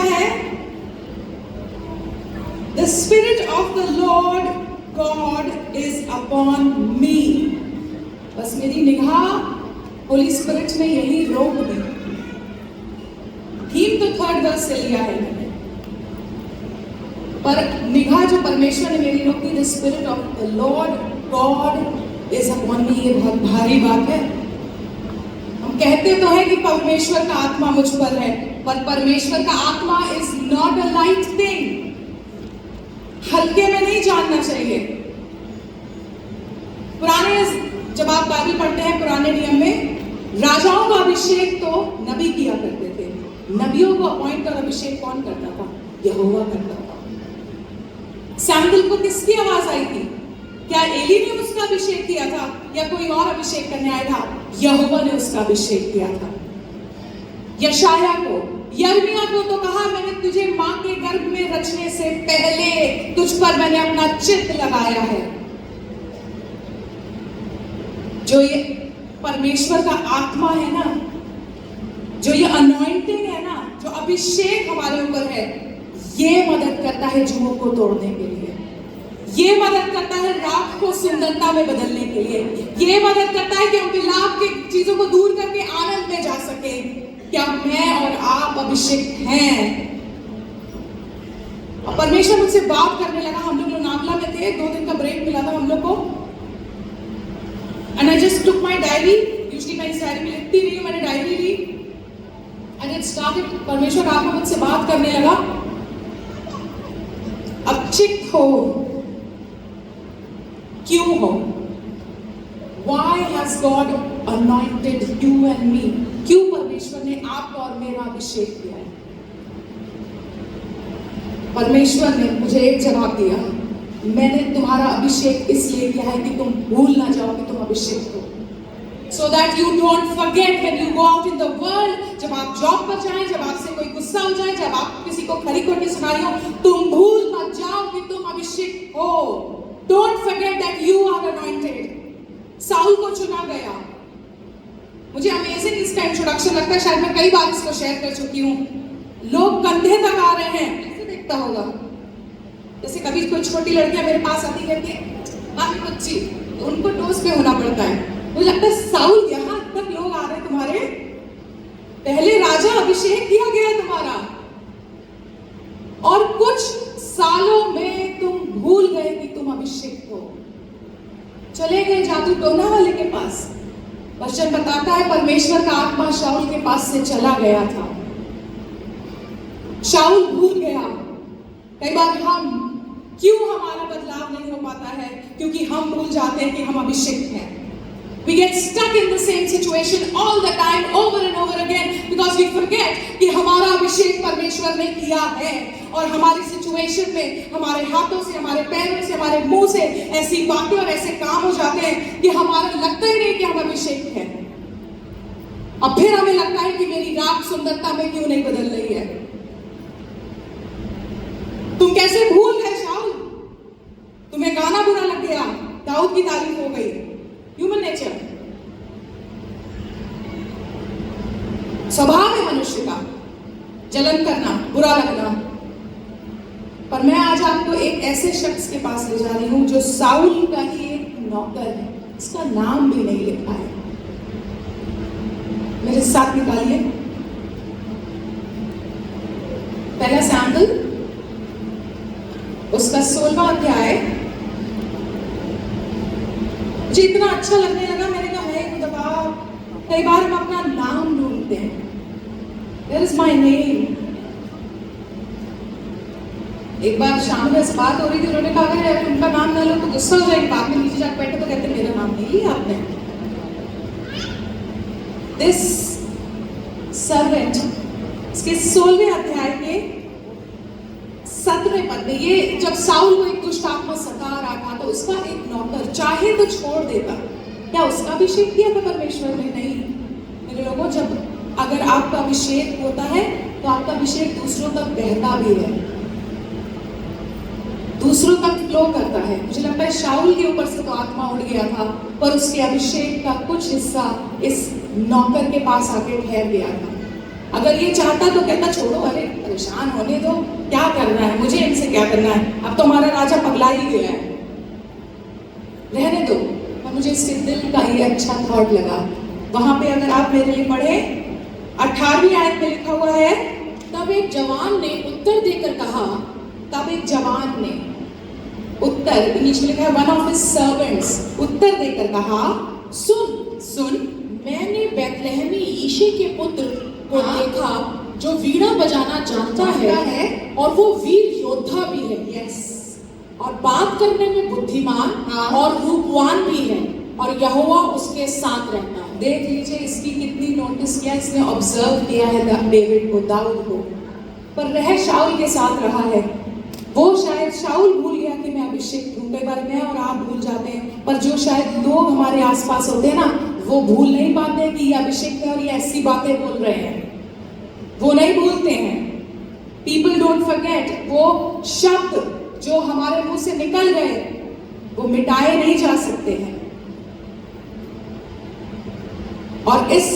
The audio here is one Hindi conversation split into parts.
है, the spirit of the lord god is upon मी। बस मेरी निगाह होली स्पिरिट ने यही रोक दी। थीम तो थर्ड वर्स से लिया है मैंने, पर निगाह जो परमेश्वर ने मेरी रोक दी, the spirit of the lord god is upon me. ये बहुत भारी बात है। हम कहते तो है कि परमेश्वर का आत्मा मुझ पर है, पर परमेश्वर का आत्मा is not a light thing. हल्के में नहीं जानना चाहिए। पुराने, जब आप बाइबल पढ़ते हैं पुराने नियम में, राजाओं का अभिषेक तो नबी किया करते थे। नबियों को अपॉइंट और अभिषेक कौन करता था? यहोवा करता था। सैमुएल को किसकी आवाज आई थी? क्या एली ने उसका अभिषेक किया था या कोई और अभिषेक करने आया था? यहोवा ने उसका अभिषेक किया था। यशाया को, यिर्मयाह को तो कहा, मैंने तुझे मां के गर्भ में रचने से पहले तुझ पर मैंने अपना चित्त लगाया है। जो ये परमेश्वर का आत्मा है ना, जो ये अनॉइंटिंग है ना, जो अभिषेक हमारे ऊपर है, ये मदद करता है जुओं को तोड़ने के लिए। ये मदद करता है राख को सुंदरता में बदलने के लिए। ये मदद करता है कि हम विलाप की चीजों को दूर करके आनंद में जा सके। क्या मैं और आप अभिषेक हैं? और परमेश्वर मुझसे बात करने लगा। हम लोग लोनावला में थे, 2 दिन का ब्रेक मिला था हम लोग को। And I just took my diary. Usually मैं इस डायरी में लिखती नहीं हूँ, मैंने डायरी ली। And it started, परमेश्वर आत्मा मुझसे बात करने लगा। अब चित हो, क्यों हो? Why has God anointed you and me? क्यों परमेश्वर ने आपका और मेरा अभिषेक किया है? परमेश्वर ने मुझे एक जवाब दिया, मैंने तुम्हारा अभिषेक इसलिए किया है कि तुम भूल ना जाओ कि तुम अभिषेक हो। So that you don't forget when you go out in the world, जब आप जॉब पर जाएं, जब आपसे कोई गुस्सा हो जाए, जब आप किसी को खरी खोटी सुनाई हो, तुम भूल मत जाओ कि तुम अभिषेक हो। Don't forget that you are anointed. Saul को चुना गया। मुझे अमेजिंग इसका इंट्रोडक्शन लगता है, शायद मैं कई बार इसको शेयर कर चुकी हूँ। लोग कंधे तक आ रहे हैं, कैसे देखता होगा? जैसे कभी कोई छोटी लड़कियां मेरे पास आती कहती है मामी बच्ची, तो उनको डोज पे होना पड़ता है। मुझे लगता है साउल, यहाँ तक लोग आ रहे हैं तुम्हारे, पहले राजा अभिषेक किया गया तुम्हारा, और कुछ सालों में तुम भूल गए कि तुम अभिषेक हो। चले गए जादू टोना वाले के पास। वचन बताता है परमेश्वर का आत्मा शाऊल के पास से चला गया था। शाऊल भूल गया। कई बार हम, क्यों हमारा बदलाव नहीं हो पाता है? क्योंकि हम भूल जाते हैं कि हम अभिषेक हैं। We get stuck in the same situation all the time, over and over again, because we forget कि हमारा अभिषेक परमेश्वर ने किया है, और हमारी सिचुएशन में हमारे हाथों से, हमारे पैरों से, हमारे मुंह से ऐसी बातें और ऐसे काम हो जाते हैं कि हमारा लगता ही नहीं कि हम अभिषेक हैं। अब फिर हमें लगता है कि मेरी राख सुंदरता में क्यों नहीं बदल रही है। तुम कैसे भूल गए शाऊल? तुम्हें गाना बुरा लग गया, दाऊद की तारीफ हो गई। ह्यूमन नेचर, स्वभाव है मनुष्य का, जलन करना, बुरा लगना। पर मैं आज आपको एक ऐसे शख्स के पास ले जा रही हूं जो साउल का ही एक नौकर है, इसका नाम भी नहीं लिखा है। मेरे साथ निकालिए पहला सैमुएल, उसका 16वां अध्याय। मुझे इतना अच्छा लगने लगा, मैंने कहा है खुदा, कई बार हम अपना नाम ढूंढते हैं। Where is my name? एक बार शाम में ऐसी बात हो रही थी, उन्होंने कहा अगर उनका नाम ना लो तो गुस्सा हो जाएगी। बाद में नीचे जाकर बैठे तो कहते मेरा नाम नहीं लिया आपने। This servant, इसके 16वें अध्याय के 7वें पद में, ये जब साउल को एक दुष्ट आत्मा सता रहा था तो उसका एक नौकर चाहे तो छोड़ देता। क्या उसका अभिषेक किया था परमेश्वर ने? नहीं। मेरे लोगों, जब अगर आपका अभिषेक होता है तो आपका अभिषेक दूसरों तक बहता भी है, दूसरों तक फ्लो करता है। मुझे लगता है शाऊल के ऊपर से तो आत्मा उड़ गया था, पर उसके अभिषेक का कुछ हिस्सा इस नौकर के पास आके ठहर गया था। अगर ये चाहता तो कहता छोड़ो, अरे परेशान होने दो, क्या करना है मुझे, इनसे क्या करना है, अब तो हमारा राजा पगला ही गया है, रहने दो। और मुझे इससे दिल का ये अच्छा थॉट लगा। वहां पे अगर आप मेरे लिए पढ़े 18वीं आयत में लिखा हुआ है, तब एक जवान ने उत्तर देकर कहा, तब एक जवान ने उत्तर, इंग्लिश में लिखा है वन ऑफ हिज सर्वेंट्स, उत्तर देकर कहा, सुन सुन, मैंने बैतलहमी यीशे के पुत्र को देखा जो वीणा बजाना जानता है और वो वीर योद्धा भी है, यस, और बात करने में बुद्धिमान और रूपवान भी है, और यहोवा उसके साथ रहता है। देख लीजिए इसकी कितनी नोटिस किया, इसने ऑब्जर्व किया है डेविड को, दाऊद को, पर रह शाऊल के साथ रहा है। वो शायद शाऊल भूल गया कि मैं अभिषेक हूँ, कई बार मैं और आप भूल जाते हैं, पर जो शायद लोग हमारे आसपास होते हैं ना, वो भूल नहीं पाते कि ये अभिषेक है और ये ऐसी बातें बोल रहे हैं, वो नहीं भूलते हैं। पीपल डोंट फॉरगेट, वो शब्द जो हमारे मुंह से निकल गए वो मिटाए नहीं जा सकते हैं। और इस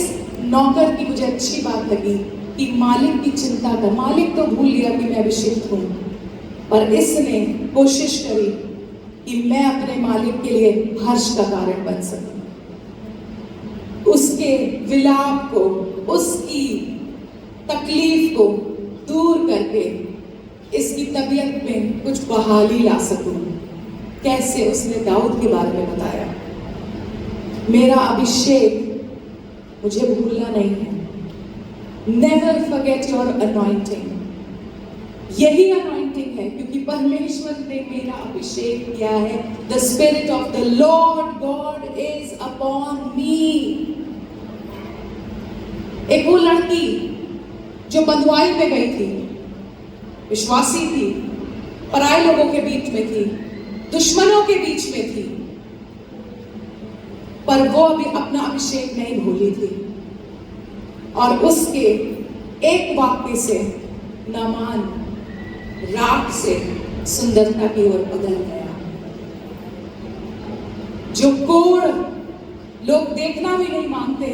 नौकर की मुझे अच्छी बात लगी कि मालिक की चिंता कर, मालिक तो भूल गया कि मैं अभिषेक हूं, पर इसने कोशिश करी कि मैं अपने मालिक के लिए हर्ष का कारण बन सकूं, उसके विलाप को, उसकी तकलीफ को दूर करके इसकी तबीयत में कुछ बहाली ला सकूं। कैसे? उसने दाऊद के बारे में बताया, मेरा अभिषेक मुझे भूलना नहीं है, नेवर फॉरगेट योर अनॉइंटिंग। यही अनॉइंटिंग है क्योंकि परमेश्वर ने मेरा अभिषेक किया है। The spirit of the lord god is upon मी। एक वो लड़की जो बंधुआई में गई थी, विश्वासी थी, पराये लोगों के बीच में थी, दुश्मनों के बीच में थी, पर वो अभी अपना अभिषेक नहीं भूली थी, और उसके एक वाक्य से नामान राख से सुंदरता की ओर बदल गया। जो कोढ़ लोग देखना भी नहीं मांगते,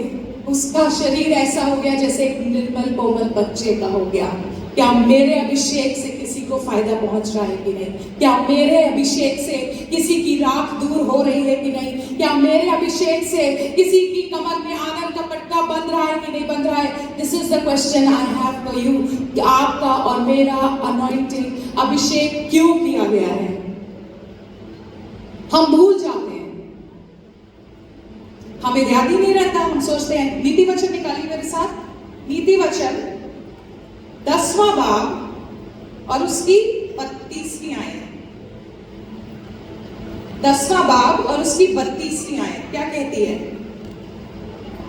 उसका शरीर ऐसा हो गया जैसे एक निर्मल कोमल बच्चे का हो गया। क्या मेरे अभिषेक से किसी को फायदा पहुंच रहा है कि नहीं? क्या मेरे अभिषेक से किसी की राख दूर हो रही है कि नहीं? क्या मेरे अभिषेक से किसी की कमर में आंगन का पटका बंध रहा है कि नहीं बंध रहा है? This is the question I have for you. कि आपका और मेरा अनॉइंटिंग अभिषेक क्यों किया गया है? हम भूल जाते हैं, हमें याद ही नहीं रहता। हम सोचते हैं, नीति वचन निकालिए मेरे साथ, नीति वचन 10वां बाब और उसकी 32वीं आयत। 10वां बाब और उसकी 32वीं आयत क्या कहती है?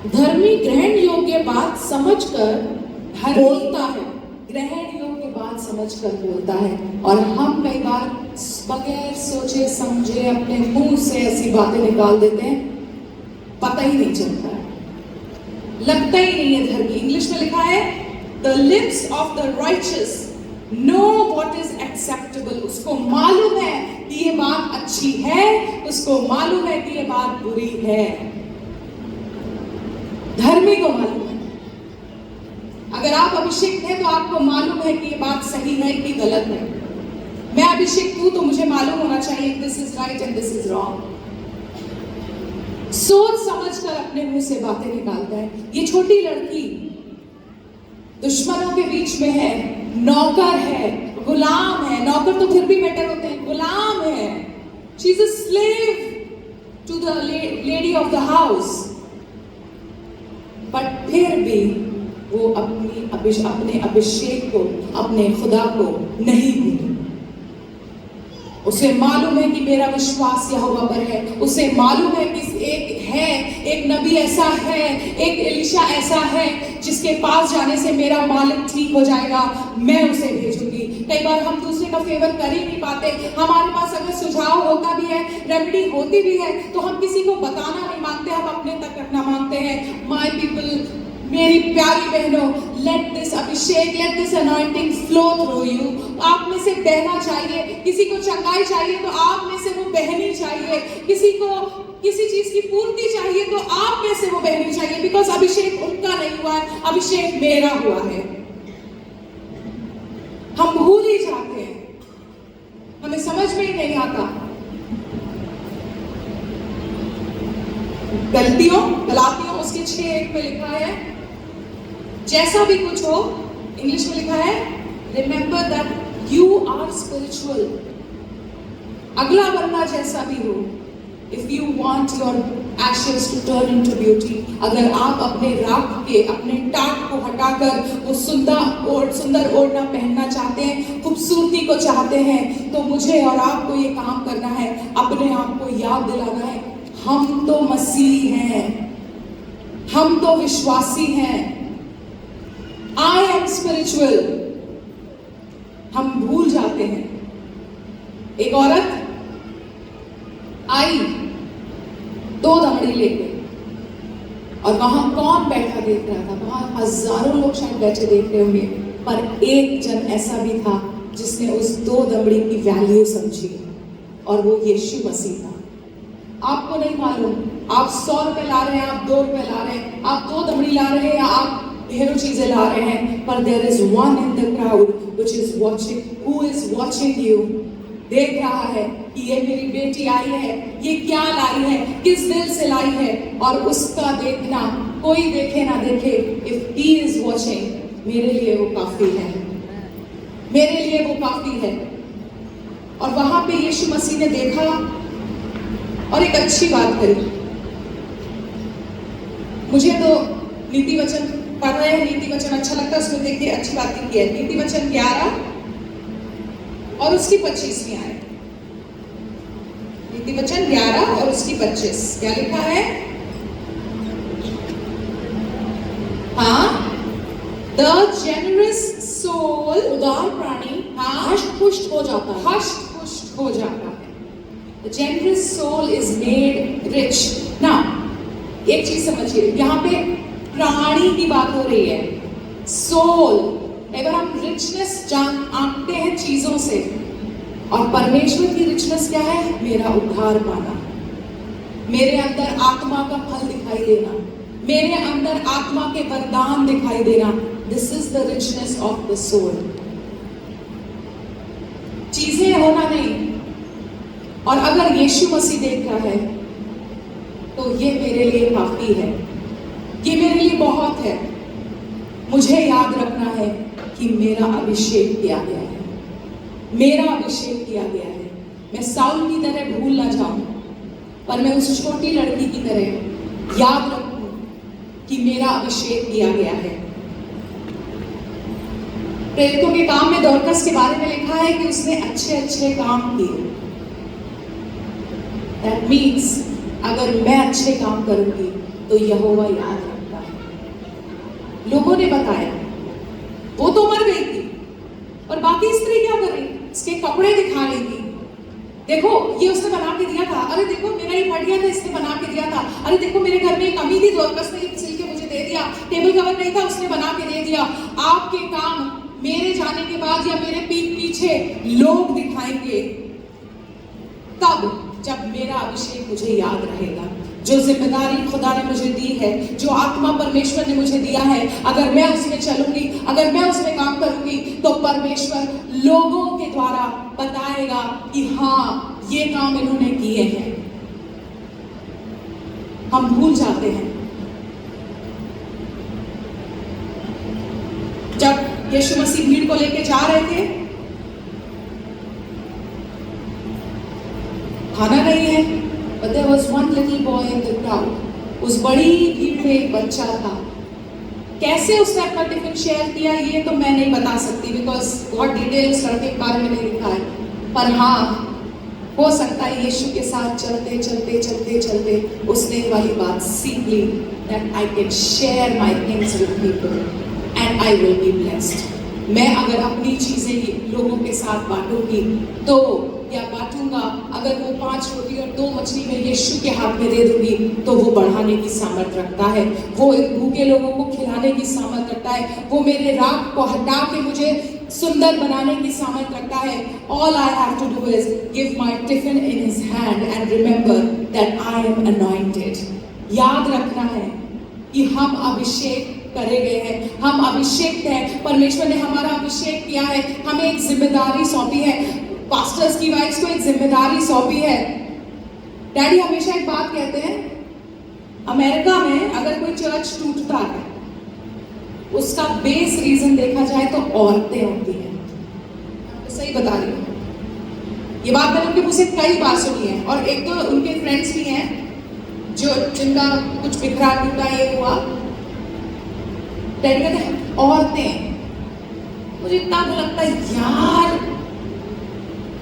धर्मी ग्रहण योग्य बात समझकर बोलता है, ग्रहण योग्य बात समझकर बोलता है। और हम कई बार बगैर सोचे समझे अपने मुंह से ऐसी बातें निकाल देते हैं, पता ही नहीं चलता है, लगता ही नहीं है धर्मी। इंग्लिश में लिखा है The lips of the righteous know what is acceptable। उसको मालूम है कि ये बात अच्छी है, उसको मालूम है कि ये बात बुरी है। धर्मी को मालूम है। अगर आप अभिषेक हैं तो आपको मालूम है कि ये बात सही है कि गलत है। मैं अभिषेक हूं तो मुझे मालूम होना चाहिए this is right and this is wrong. सोच समझकर अपने मुंह से बातें निकालता है। ये छोटी लड़की दुश्मनों के बीच में है, नौकर है, गुलाम है। नौकर तो फिर भी बेटर होते हैं, गुलाम है। She is a slave to the lady of the house, but फिर भी वो अपने अभिषेक को, अपने खुदा को नहीं भूली। उसे मालूम है कि मेरा विश्वास यहोवा पर है। उसे मालूम है कि एक नबी ऐसा है, एक एलीशा ऐसा है जिसके पास जाने से मेरा मालिक ठीक हो जाएगा, मैं उसे भेजूंगी। कई बार हम दूसरे का फेवर कर ही नहीं पाते। हमारे पास अगर सुझाव होता भी है, रेमेडी होती भी है, तो हम किसी को बताना नहीं मांगते, हम अपने तक रखना मांगते हैं। माय पीपल, मेरी प्यारी बहनों, let this Abhishek, let this anointing flow through you. आप में से बहना चाहिए। किसी को चंगाई चाहिए तो आप में से वो बहनी चाहिए। किसी को किसी चीज की पूर्ति चाहिए तो आप में से वो बहनी चाहिए। बिकॉज अभिषेक उनका नहीं हुआ है, अभिषेक मेरा हुआ है। हम भूल ही जाते हैं, हमें समझ में ही नहीं आता। गलातियों उसके 6:1 में लिखा है, जैसा भी कुछ हो, इंग्लिश में लिखा है, remember that you are spiritual. अगला बंदा जैसा भी हो, if you want your ashes to turn into beauty, अगर आप अपने राख के, अपने टाट को हटाकर वो सुंदर ओढ़ना पहनना चाहते हैं, खूबसूरती को चाहते हैं, तो मुझे और आपको ये काम करना है, अपने आप को याद दिलाना है, हम तो मसीह हैं, हम तो विश्वासी हैं। I am spiritual। हम भूल जाते हैं। एक औरत आई 2 दमड़ी लेके, और वहां कौन बैठा देख रहा था? वहां हजारों लोग शायद बैठे देख रहे होंगे, पर एक जन ऐसा भी था जिसने उस 2 दमड़ी की वैल्यू समझी, और वो यीशु मसीह था। आपको नहीं मालूम, आप 100 रुपए ला रहे हैं, आप 2 रुपए ला रहे हैं, आप 2 दमड़ी ला रहे हैं, या आप ढेरों चीजें ला रहे हैं, पर there is one in the crowd which is watching, who is watching you. देख रहा है कि ये मेरी बेटी आई है, ये क्या लाई है, किस दिल से लाई है, और उसका देखना, कोई देखे ना देखे, इफ ही इज वाचिंग, मेरे लिए वो काफी है, मेरे लिए वो काफी है। और वहां पे यीशु मसीह ने देखा और एक अच्छी बात करी। मुझे तो नीति वचन पढ़ रहे हैं, नीति वचन अच्छा लगता है, उसमें देख के अच्छी बात की है। नीति वचन 11 और उसकी 25वीं आयत। नीति वचन 11 और उसकी 25, क्या लिखा है? हाँ, द जेनरस सोल, उदार प्राणी हष्ट पुष्ट हो जाता है, हष्ट पुष्ट हो जाता है। The generous soul is made rich. ना, एक चीज समझिए, यहाँ पे प्राणी की बात हो रही है, सोल। अगर हम रिचनेस आंकते हैं चीजों से, और परमेश्वर की रिचनेस क्या है? मेरा उद्धार पाना, मेरे अंदर आत्मा का फल दिखाई देना, मेरे अंदर आत्मा के वरदान दिखाई देना। This is the richness of the soul. चीजें होना नहीं। और अगर यीशु मसीह देख रहा है, तो ये मेरे लिए काफी है, ये मेरे लिए बहुत है। मुझे याद रखना है कि मेरा अभिषेक किया गया है, मेरा अभिषेक किया गया है। मैं साउल की तरह भूल ना जाऊं, पर मैं उस छोटी लड़की की तरह याद रखूं कि मेरा अभिषेक किया गया है। प्रेरितों के काम में दोरकस के बारे में लिखा है कि उसने अच्छे अच्छे काम किए। दैट मीन्स अगर मैं अच्छे काम करूंगी तो यहोवा याद रखता है। लोगों ने बताया वो तो मर गई थी, और बाकी स्त्री क्या कर रही? इसके कपड़े दिखा रही थी, देखो ये उसने बना के दिया था, अरे देखो मेरा ये फट गया था, इसने बना के दिया था, अरे देखो मेरे घर में कमी थी, दोरकस ने सिल के मुझे दे दिया, टेबल कवर नहीं था, उसने बना के दे दिया। आपके काम मेरे जाने के बाद या मेरे पीठ पीछे लोग दिखाएंगे, तब जब मेरा अभिषेक मुझे याद रहेगा। जो जिम्मेदारी खुदा ने मुझे दी है, जो आत्मा परमेश्वर ने मुझे दिया है, अगर मैं उसमें चलूंगी, अगर मैं उसमें काम करूंगी, तो परमेश्वर लोगों के द्वारा बताएगा कि हाँ ये काम इन्होंने किए हैं। हम भूल जाते हैं। जब यीशु मसीह भीड़ को लेके जा रहे थे, खाना नहीं है, but there was one little boy in the crowd. उस बड़ी भीड़ में एक बच्चा था। कैसे उसने अपना टिफिन शेयर किया ये तो मैं नहीं बता सकती, बिकॉज बहुत डिटेल उस लड़के के बारे में नहीं लिखा है। पर हाँ, हो सकता है यीशु के साथ चलते चलते चलते चलते उसने वाली बात सीख ली, that I can share my things with people and I will be blessed। मैं अगर अपनी चीजें लोगों के साथ बांटूंगी तो, या बांटूंगा, अगर वो 5 रोटी और 2 मछली में यीशु के हाथ में दे दूंगी तो वो बढ़ाने की सामर्थ रखता है, वो भूखे लोगों को खिलाने की सामर्थ रखता है, वो मेरे राग को हटा के मुझे सुंदर बनाने की सामर्थ रखता है। All I have to do is give my tiffin in his hand and remember that I am anointed। याद रखना है कि हम अभिषेक करे गए हैं, हम अभिषेक हैं, परमेश्वर ने हमारा अभिषेक किया है, हमें एक जिम्मेदारी सौंपी है, पास्टर्स की वाइफ्स को एक जिम्मेदारी सौंपी है। डैडी हमेशा एक बात कहते हैं, अमेरिका में अगर कोई चर्च टूटता है उसका बेस रीजन देखा जाए तो औरतें होती हैं। तो सही बता रही हूँ, ये बात मैंने उनके मुझ से कई बार सुनी है, और एक तो उनके फ्रेंड्स भी हैं जो जिनका कुछ बिखरा टूटा ये हुआ, डैडी कहते हैं औरतें। मुझे इतना तो लगता है यार,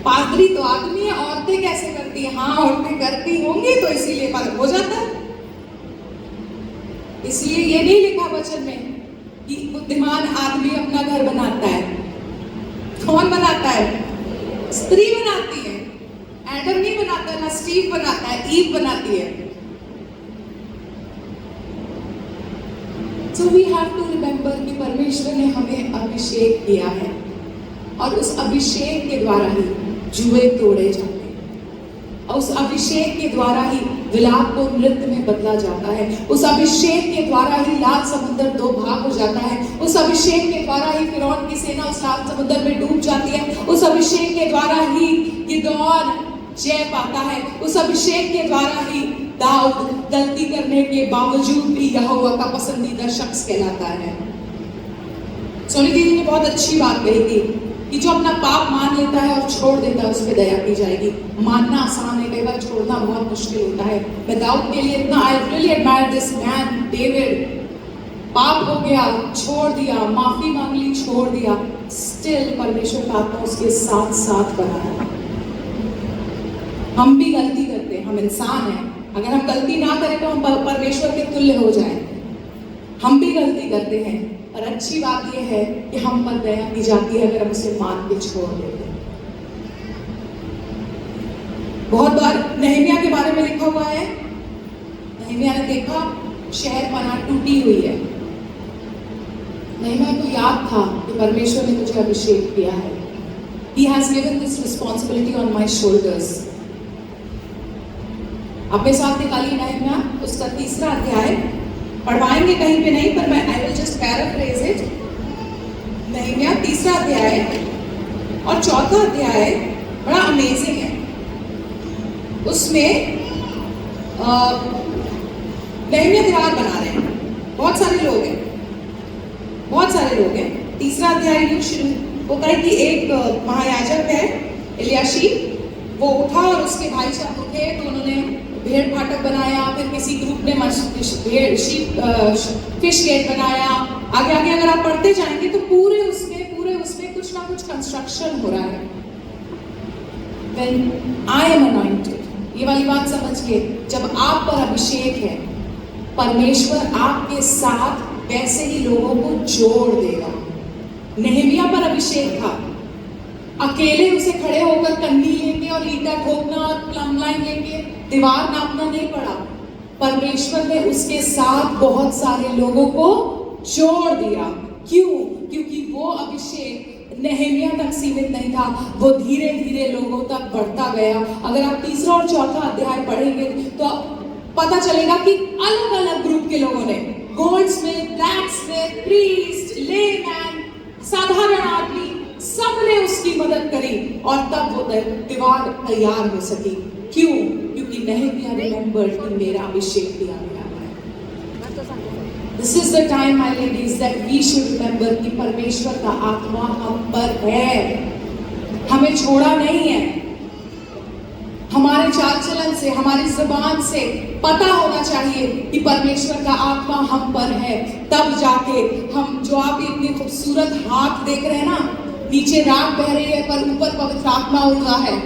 पादरी तो आदमी है, औरतें कैसे करती है? हाँ औरतें करती होंगी तो इसीलिए फर्क हो जाता है। इसलिए ये नहीं लिखा वचन में कि बुद्धिमान आदमी अपना घर बनाता है। कौन बनाता है? स्त्री बनाती है। एडम नहीं बनाता है, ना स्टीव बनाता है, ईव बनाती है। So we have to remember कि परमेश्वर ने हमें अभिषेक किया है, और उस अभिषेक के द्वारा ही जुए तोड़े जाते हैं, और उस अभिषेक के द्वारा ही विलाप को नृत्य में बदला जाता है, उस अभिषेक के द्वारा ही लाल समुद्र दो भाग हो जाता है, उस अभिषेक के द्वारा ही फिरौन की सेना उस लाल समुद्र में डूब जाती है, उस अभिषेक के द्वारा ही गिदोन जय पाता है, उस अभिषेक के द्वारा ही दाऊद गलती करने के बावजूद भी यहोवा का पसंदीदा शख्स कहलाता है। सोनी दीदी ने बहुत अच्छी बात कही थी कि जो अपना पाप मान लेता है और छोड़ देता है उस पर दया की जाएगी। मानना आसान है, कई बार छोड़ना बहुत मुश्किल होता है। मैं दाऊद के लिए इतना I really admire this man David. पाप हो गया, छोड़ दिया, माफी मांग ली, छोड़ दिया, स्टिल परमेश्वर का आत्मा उसके साथ साथ बना है। हम भी गलती करते हैं, हम इंसान हैं, अगर हम गलती ना करें तो हम परमेश्वर के तुल्य हो जाएं। हम भी गलती करते हैं, और अच्छी बात यह है कि हम पर दया की जाती है अगर हम उसे मान के छोड़ देते हैं। बहुत बार नहमिया के बारे में लिखा हुआ है, नहमिया ने देखा शहर पना टूटी हुई है। नहमिया को याद था कि परमेश्वर ने मुझे अभिषेक किया है। He has given this responsibility on my shoulders. अपने साथ निकालिए नहमिया उसका 3रा अध्याय, पढ़वाएंगे कहीं पे नहीं, पर मैं I will just paraphrase it. नहमिया 3रा अध्याय और 4था अध्याय बड़ा अमेजिंग है। उसमें नहमिया दीवार बना रहे हैं, बहुत सारे लोग हैं, बहुत सारे लोग हैं। 3रा अध्याय शुरू वो कहे कि एक महायाजक है इलियाशीब, वो उठा और उसके भाई साहब उठे तो उन्होंने भेड़ फाटक बनाया, फिर किसी ग्रुप ने फिश गेट बनाया। आगे आगे अगर आप पढ़ते जाएंगे तो पूरे उसमें कुछ ना कुछ कंस्ट्रक्शन हो रहा है। When I am anointed, ये वाली बात समझिए, जब आप पर अभिषेक है, परमेश्वर आपके साथ वैसे ही लोगों को जोड़ देगा। नहमिया पर अभिषेक था, अकेले उसे खड़े होकर कन्नी लेके और ईंटा ठोकना और प्लम लाइन लेके दीवार नापना नहीं पड़ा। परमेश्वर ने उसके साथ बहुत सारे लोगों को जोड़ दिया। क्यों? क्योंकि वो अभिषेक नहमिया तक सीमित नहीं था, वो धीरे धीरे लोगों तक बढ़ता गया। अगर आप 3रा और 4था अध्याय पढ़ेंगे तो पता चलेगा कि अलग अलग ग्रुप के लोगों ने, गोल्डस्मिथ, ब्लैकस्मिथ, प्रीस्ट, लेमैन, साधारण आदमी, सबने उसकी मदद करी और तब वो दीवार तैयार हो सकी। क्यों? क्योंकि नहमिया रिमेंबर कि मेरा अभिषेक किया गया है। This is the time my ladies that we should remember कि परमेश्वर का आत्मा हम पर है, हमें छोड़ा नहीं है। हमारे चाल चलन से, हमारी जुबान से पता होना चाहिए कि परमेश्वर का आत्मा हम पर है। तब जाके हम, जो आप इतने खूबसूरत हाथ देख रहे हैं ना, नीचे राख बह रही है पर ऊपर पवित्र आत्मा उड़ रहा है,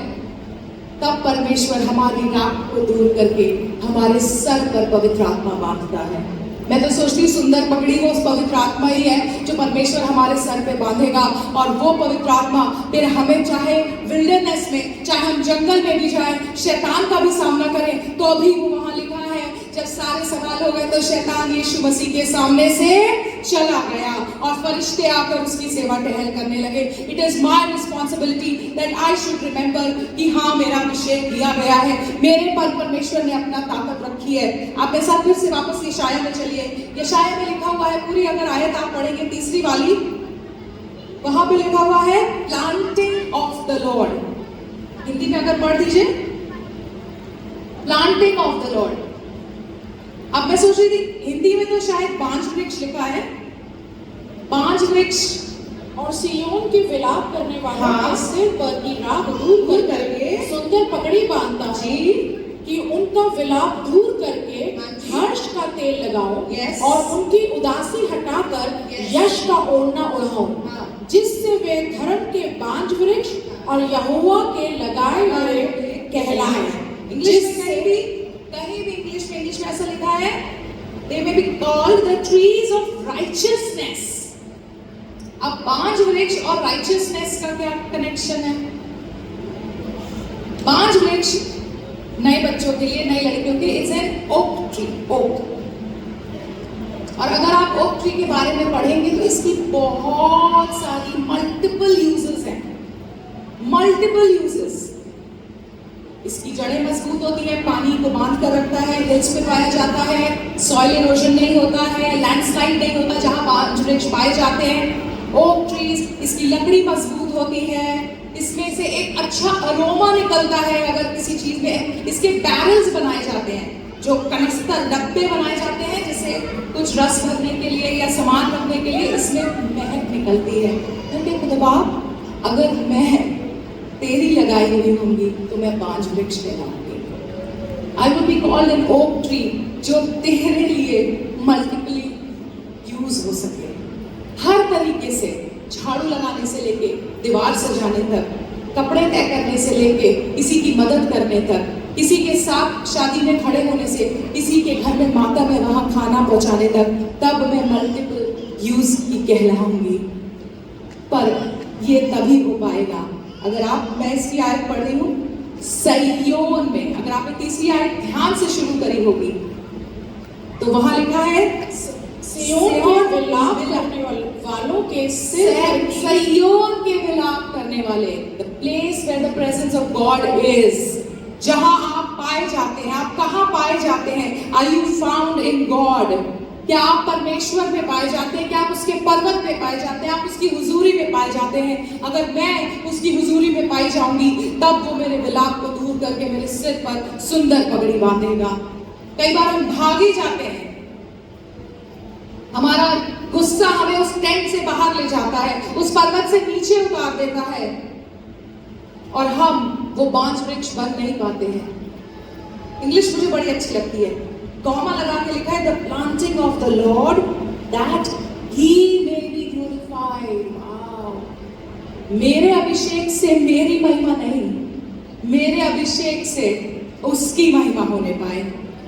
तब परमेश्वर हमारी राख को दूर करके हमारे सर पर पवित्र आत्मा बांधता है। मैं तो सोचती हूँ सुंदर पगड़ी वो उस पवित्र आत्मा ही है जो परमेश्वर हमारे सर पे बांधेगा, और वो पवित्र आत्मा फिर हमें, चाहे विल्डरनेस में, चाहे हम जंगल में भी जाए, शैतान का भी सामना करें, तो अभी वो वहां लिखा है जब सारे सवाल हो गए तो शैतान यीशु मसीह के सामने से चला गया। और फरिश्ते आकर उसकी सेवा टहल करने लगे। It is my responsibility that I should remember कि हाँ, मेरा अभिषेक दिया गया है, मेरे पर परमेश्वर ने अपना ताकत रखी है। आप मेरे साथ फिर से वापस यशाया में चलिए। यशाया में लिखा हुआ है, पूरी अगर आयत आप पढ़ेंगे, तीसरी वाली, वहां पे लिखा हुआ है planting of the Lord. Hindi में अगर पढ़ दीजिए, प्लांटिंग ऑफ द लॉर्ड। अब मैं सोच रही थी हिंदी में तो शायद बांझ वृक्ष लिखा है, बांझ वृक्ष, और सिय्योन के विलाप करने वाले हाँ। के सिर पर की राख दूर कर करके सुंदर पगड़ी बांधता जी, कि उनका विलाप दूर करके हाँ जी। हर्ष का तेल लगाओ Yes. और उनकी उदासी हटाकर Yes. यश का ओढ़ना ओढ़ाओ, हाँ। जिससे वे धर्म के बांझ वृक्ष और यहोवा के लगाए हुए कहलाए। इंग्लिश में कहीं भी इंग्लिश में ऐसा लिखा है, they may be called the trees of righteousness। अब बांझ वृक्ष और राइचियसनेस का क्या कनेक्शन है? बांझ वृक्ष नए बच्चों के लिए, नई लड़कियों के, it's an oak tree, oak. और अगर आप ओक ट्री के बारे में पढ़ेंगे तो इसकी बहुत सारी मल्टीपल यूजेस हैं, मल्टीपल यूजेस। इसकी जड़ें मजबूत होती हैं, पानी को बांध कर रखता है, हिल्स पे पाया जाता है, सॉइल इरोजन नहीं होता है, लैंडस्लाइड नहीं होता जहां बांझ वृक्ष पाए जाते हैं। ओक ट्रीज, इसकी लकड़ी मजबूत होती है, इसमें से एक अच्छा अरोमा निकलता है। अगर किसी चीज में, इसके बैरल्स बनाए जाते हैं, जो कनस्तर डब्बे बनाए जाते हैं, जिसे कुछ रस भरने के लिए या सामान रखने के लिए, इसमें महक निकलती है। क्योंकि खुदा, अगर मैं तेरी लगाई हुई होंगी तो मैं बांझ वृक्ष कहलाऊंगी। I will be called an oak tree, जो तेरे लिए मल्टीपली यूज हो सके, हर तरीके से, झाड़ू लगाने से लेके दीवार सजाने तक, कपड़े तय करने से लेके किसी की मदद करने तक, किसी के साथ शादी में खड़े होने से, किसी के घर में मातम है वहां खाना पहुंचाने तक, तब मैं मल्टीपल यूज की कहलाऊंगी। पर ये तभी हो पाएगा अगर आप, मैं इसकी आयत पढ़ रही हूँ सिय्योन में, अगर आपने तीसरी आयत ध्यान से शुरू करी होगी तो वहां लिखा है सिय्योन के विलाप करने वालों के सिर पर की सिय्योन के विलाप करने वाले, the place where the presence of God is, जहां आप पाए जाते हैं। आप कहां पाए जाते हैं? Are you found in God? क्या आप परमेश्वर में पाए जाते हैं? क्या आप उसके पर्वत में पाए जाते हैं? आप उसकी हुजूरी में पाए जाते हैं? अगर मैं उसकी हुजूरी में पाई जाऊंगी तब वो मेरे विलाप को दूर करके मेरे सिर पर सुंदर पगड़ी बांधेगा। कई बार हम भागे जाते हैं, हमारा गुस्सा हमें उस टेंट से बाहर ले जाता है, उस पर्वत से नीचे उतार देता है, और हम वो बांझ वृक्ष बन नहीं पाते हैं। इंग्लिश मुझे बड़ी अच्छी लगती है, कॉमा लगा के लिखा है, the planting of the Lord that he may be glorified. मेरे अभिषेक से मेरी महिमा नहीं, मेरे अभिषेक से उसकी महिमा होने पाए।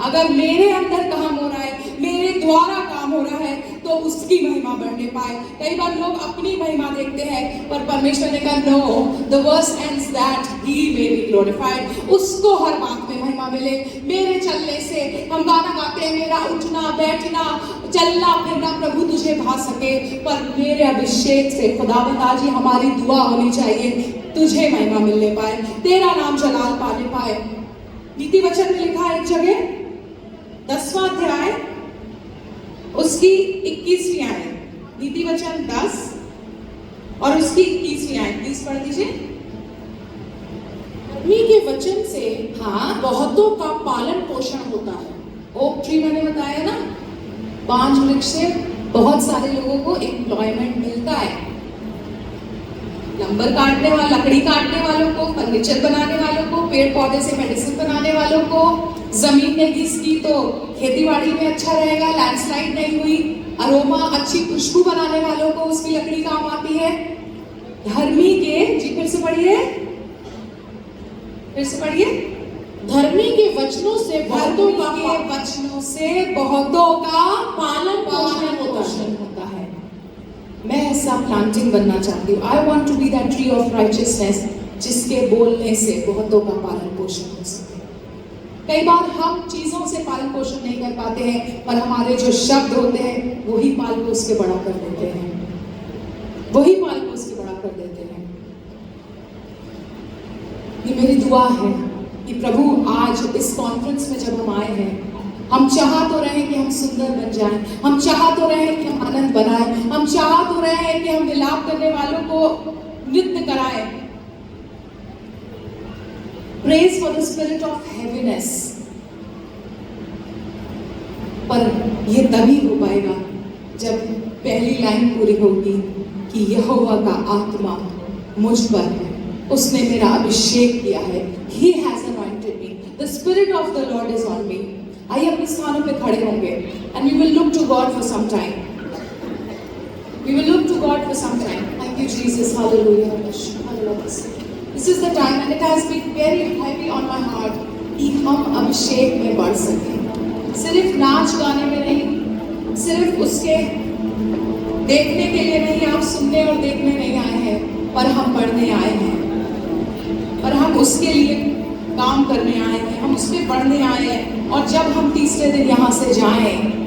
अगर मेरे अंदर काम हो रहा है, मेरे द्वारा काम हो रहा है, तो उसकी महिमा बढ़ने पाए। कई बार लोग अपनी महिमा देखते हैं, पर परमेश्वर ने कहा no, the verse ends that he may be glorified. उसको हर बात में महिमा मिले। मेरे चलने से, हम गाना गाते हैं, मेरा उठना बैठना चलना फिरना प्रभु तुझे भा सके, पर मेरे अभिषेक से खुदावंद, आज ही हमारी दुआ होनी चाहिए, तुझे महिमा मिलने पाए, तेरा नाम जलाल पाने पाए। नीति वचन में लिखा है एक जगह, 10वां अध्याय उसकी 21वीं आयत, नीति वचन 10 और उसकी 21वीं आयत, प्लीज पढ़ दीजिए। धर्मी के वचन से हाँ, बहुतों का पालन पोषण होता है। ओक ट्री मैंने बताया ना, बांझ वृक्ष से बहुत सारे लोगों को एम्प्लॉयमेंट मिलता है। लंबर काटने वाले, लकड़ी काटने वालों को, फर्नीचर बनाने वालों को, पेड़ पौधे से मेडिसिन बनाने वालों को, जमीन ने घिसकी तो खेतीबाड़ी में अच्छा रहेगा, लैंडस्लाइड नहीं हुई, अरोमा अच्छी खुशबू बनाने वालों को उसकी लकड़ी काम आती है। धर्मी के, जी फिर से पढ़िए, फिर से पढ़िए, धर्मी के वचनों से बहुतों का वचनों से बहुतों का पालन पोषण होता है। मैं ऐसा प्लांटिंग बनना चाहती हूँ। I want to be that tree of righteousness, जिसके बोलने से बहुतों का पालन पोषण हो सके। कई बार हम चीजों से पालन पोषण नहीं कर पाते हैं, पर हमारे जो शब्द होते हैं वही पाल को उसके बड़ा कर देते हैं। वही बाल को उसके बड़ा कर देते हैं। ये मेरी दुआ है कि प्रभु आज इस कॉन्फ्रेंस में जब हम आए हैं, हम चाह तो रहे कि हम सुंदर बन जाएं, हम चाह तो रहे कि हम आनंद बनाएं, हम चाह तो रहे हैं कि हम विलाप करने वालों को नृत्य कराएं। Praise for the spirit of heaviness. पर ये तभी हो पाएगा जब पहली लाइन पूरी होगी कि यहोवा का आत्मा मुझ पर है, उसने मेरा अभिषेक किया है। He has anointed me. The spirit of the Lord is on me. आइए अपने स्थानों पे खड़े होंगे and we will look to God for some time. We will look to God for some time. Thank you, Jesus. Hallelujah. Hallelujah. This is the time and it has been very heavy on my heart कि हम अभिषेक में बढ़ सकें। सिर्फ नाच गाने में नहीं, सिर्फ उसके देखने के लिए नहीं, आप सुनने और देखने नहीं आए हैं, पर हम बढ़ने आए हैं, पर हम उसके लिए काम करने आए हैं, हम उस पर बढ़ने आए हैं। और जब हम तीसरे दिन यहाँ से जाएं